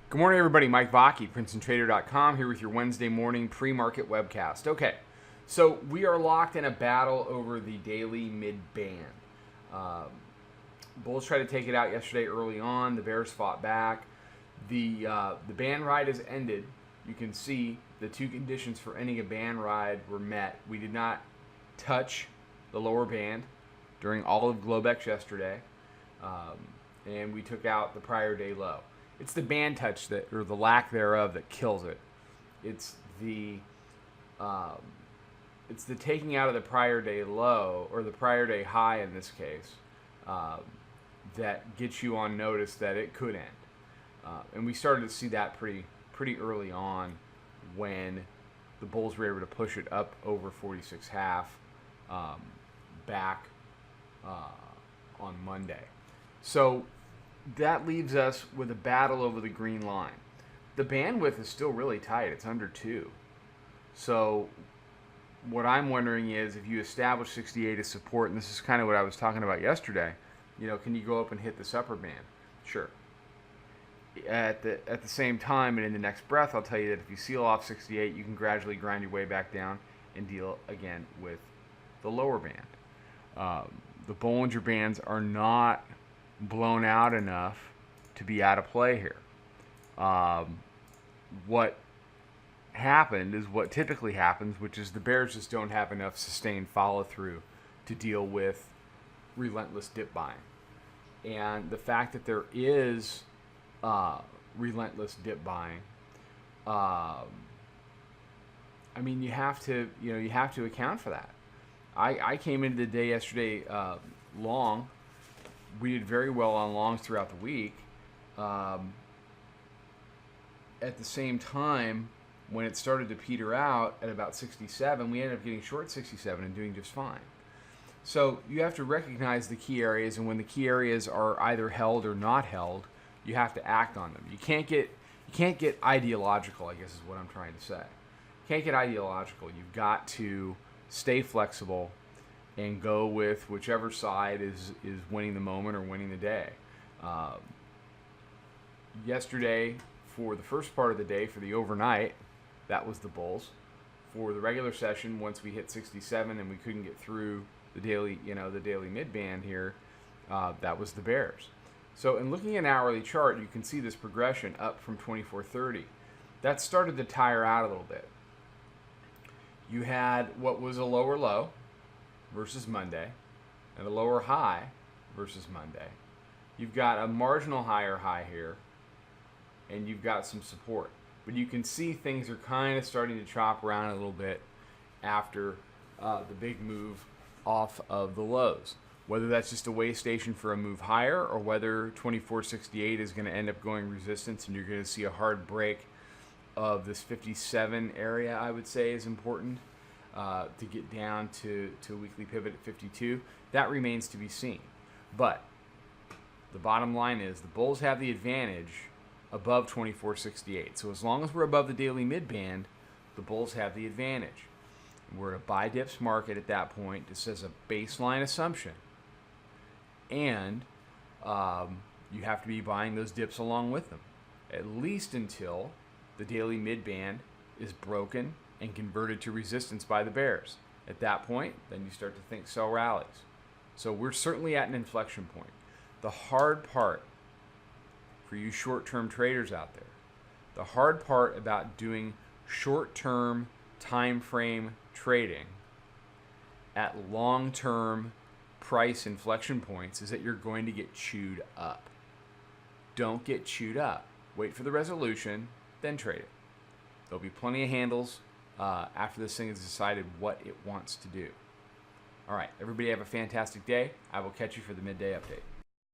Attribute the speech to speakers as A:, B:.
A: Good morning, everybody. Mike Vacchi, Princetontrader.com, here with your Wednesday morning pre-market webcast. Okay, so we are locked in a battle over the daily mid-band. Bulls tried to take it out yesterday early on. The Bears fought back. The band ride has ended. You can see the two conditions for ending a band ride were met. We did not touch the lower band during all of Globex yesterday, and we took out the prior day low. It's the band touch that, or the lack thereof, that kills it. It's the taking out of the prior day low, or the prior day high in this case, that gets you on notice that it could end. And we started to see that pretty early on when the Bulls were able to push it up over 46.5 back on Monday. So that leaves us with a battle over the green line. The bandwidth is still really tight. It's under 2. So what I'm wondering is, if you establish 68 as support, and this is kind of what I was talking about yesterday, can you go up and hit this upper band? Sure. At the same time, and in the next breath, I'll tell you that if you seal off 68, you can gradually grind your way back down and deal again with the lower band. The Bollinger Bands are not blown out enough to be out of play here. What happened is what typically happens, which is the Bears just don't have enough sustained follow-through to deal with relentless dip buying. And the fact that there is relentless dip buying, you have to account for that. I came into the day yesterday long. We did very well on longs throughout the week. At the same time, when it started to peter out at about 67, we ended up getting short 67 and doing just fine. So you have to recognize the key areas, and when the key areas are either held or not held, you have to act on them. You can't get ideological, I guess is what I'm trying to say. You can't get ideological. You've got to stay flexible and go with whichever side is winning the moment or winning the day. Yesterday, for the first part of the day, for the overnight, that was the Bulls. For the regular session, once we hit 67 and we couldn't get through the daily mid-band here, that was the Bears. So in looking at an hourly chart, you can see this progression up from 24.30. That started to tire out a little bit. You had what was a lower low versus Monday, and a lower high versus Monday. You've got a marginal higher high here, and you've got some support. But you can see things are kind of starting to chop around a little bit after the big move off of the lows. Whether that's just a way station for a move higher, or whether 24.68 is going to end up going resistance and you're going to see a hard break of this 57 area, I would say is important. To get down to a weekly pivot at 52, that remains to be seen. But the bottom line is the Bulls have the advantage above 24.68. So as long as we're above the daily mid-band, the Bulls have the advantage. We're at a buy dips market at that point, just as a baseline assumption. And you have to be buying those dips along with them, at least until the daily mid-band is broken and converted to resistance by the Bears. At that point, then you start to think sell rallies. So we're certainly at an inflection point. The hard part for you short-term traders out there, the hard part about doing short-term time frame trading at long-term price inflection points is that you're going to get chewed up. Don't get chewed up. Wait for the resolution, then trade it. There'll be plenty of handles after this thing has decided what it wants to do. All right, everybody have a fantastic day. I will catch you for the midday update.